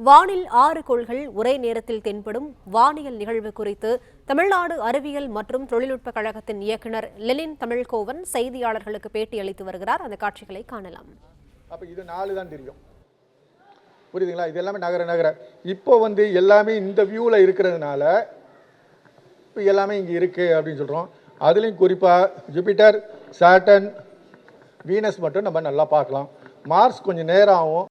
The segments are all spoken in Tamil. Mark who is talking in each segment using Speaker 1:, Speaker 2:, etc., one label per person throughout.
Speaker 1: வானில் 6 கோள்கள் ஒரே நேரத்தில் தென்படும் வானியல் நிகழ்வு குறித்து தமிழ்நாடு அறிவியல் மற்றும் தொழில்நுட்ப கழகத்தின் இயக்குநர் லெனின் தமிழ்கோவன் செய்தியாளர்களுக்கு பேட்டி அளித்து வருகிறார். அந்த காட்சிகளை காணலாம்.
Speaker 2: அப்ப இது 4 தான் தெரியும். புரியுதுங்களா? இது எல்லாமே நகர இப்போ எல்லாமே இந்த வியூல இருக்கிறதுனால இப்போ எல்லாமே இங்க இருக்கு அப்படின்னு சொல்றோம். அதுலயும் குறிப்பா ஜூபிட்டர், சாட்டர்ன், வீனஸ் மட்டும் நம்ம நல்லா பார்க்கலாம். மார்ஸ் கொஞ்சம் நேரம் ஆகும்.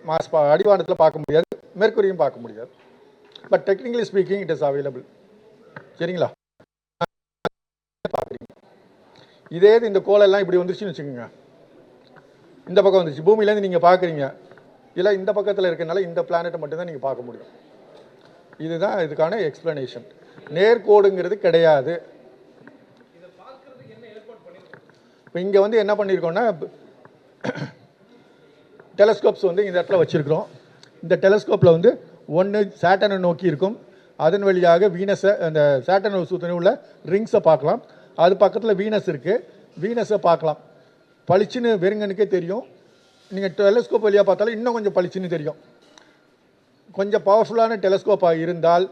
Speaker 2: மார்ஸ் அடிவானத்தில் பார்க்க முடியாது, மெர்க்குரியும் பார்க்க முடியாது. But technically speaking it is available. சரிங்களா? இதே இந்த கோலெல்லாம் இப்படி வந்துருச்சுன்னு வச்சுக்கோங்க. இந்த பக்கம் வந்துச்சு, பூமியிலேருந்து நீங்கள் பார்க்குறீங்க. இல்லை இந்த பக்கத்தில் இருக்கிறனால இந்த பிளானட்டை மட்டும்தான் நீங்கள் பார்க்க முடியும். இதுதான் இதுக்கான எக்ஸ்பிளனேஷன். நேர்கோடுங்கிறது கிடையாது. இப்போ இங்கே என்ன பண்ணியிருக்கோம்னா, டெலஸ்கோப்ஸ் இந்த இடத்துல வச்சிருக்கிறோம். இந்த டெலஸ்கோப்பில் ஒன்று சேட்டனை நோக்கி இருக்கும். அதன் வழியாக வீனஸை, அந்த சேட்டனை சுற்றி உள்ள ரிங்ஸை பார்க்கலாம். அது பக்கத்தில் வீனஸ் இருக்குது. வீனஸை பார்க்கலாம். பளிச்சுன்னு வெறுங்கனுக்கே தெரியும். நீங்கள் டெலஸ்கோப் வழியாக பார்த்தாலும் இன்னும் கொஞ்சம் பளிச்சுன்னு தெரியும். கொஞ்சம் பவர்ஃபுல்லான டெலஸ்கோப்பாக இருந்தால்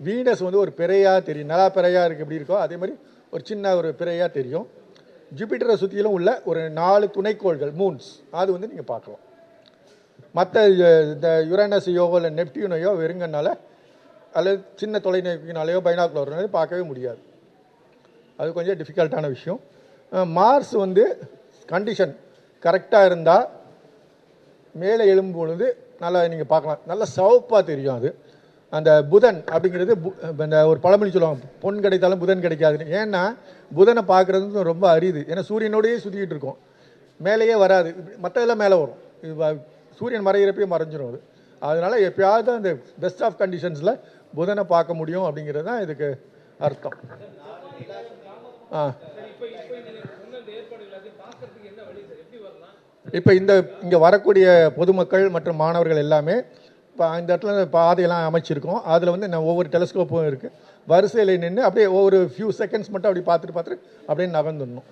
Speaker 2: வீனஸ் ஒரு பிறையாக தெரியும். நல்லா பிறையாக இருக்குது எப்படி இருக்கோ அதே மாதிரி ஒரு சின்ன ஒரு பிறையாக தெரியும். ஜூபிட்டரை சுற்றிலும் உள்ள ஒரு 4 துணைக்கோள்கள், மூன்ஸ், அது நீங்கள் பார்க்கலாம். மற்ற இந்த யுரேனஸையோ இல்லை நெப்டியூனையோ வெறுங்கனால அல்லது சின்ன தொலைநோக்கினாலேயோ பைனாக்குலர்னாலே பார்க்கவே முடியாது. அது கொஞ்சம் டிஃபிகல்ட்டான விஷயம். மார்ஸ் கண்டிஷன் கரெக்டாக இருந்தால் மேலே எழும்பும் பொழுது நல்லா நீங்கள் பார்க்கலாம். நல்லா சிவப்பாக தெரியும். அது அந்த புதன் அப்படிங்கிறது இந்த ஒரு பழமொழி சொல்லுவாங்க, பொன் கிடைத்தாலும் புதன் கிடைக்காதுன்னு. ஏன்னா புதனை பார்க்குறது ரொம்ப அரிது. ஏன்னா சூரியனோடையே சுற்றிக்கிட்டு இருக்கும், மேலேயே வராது. மற்றதெல்லாம் மேலே வரும். இது சூரியன் மறையிறப்பே மறைஞ்சிரும். அது அதனால எப்பயாவது அந்த பெஸ்ட் ஆஃப் கண்டிஷன்ஸில் புதனை பார்க்க முடியும் அப்படிங்கிறது தான் இதுக்கு அர்த்தம். இப்போ இங்கே வரக்கூடிய பொதுமக்கள் மற்றும் மாணவர்கள் எல்லாமே இப்போ இந்த இடத்துல பாதையெல்லாம் அமைச்சிருக்கோம். அதில் ஒவ்வொரு டெலஸ்கோப்பும் இருக்குது. வரிசையில் நின்று அப்படியே ஒவ்வொரு ஃபியூ செகண்ட்ஸ் மட்டும் அப்படி பார்த்துட்டு அப்படியே நகர்ந்துடணும்.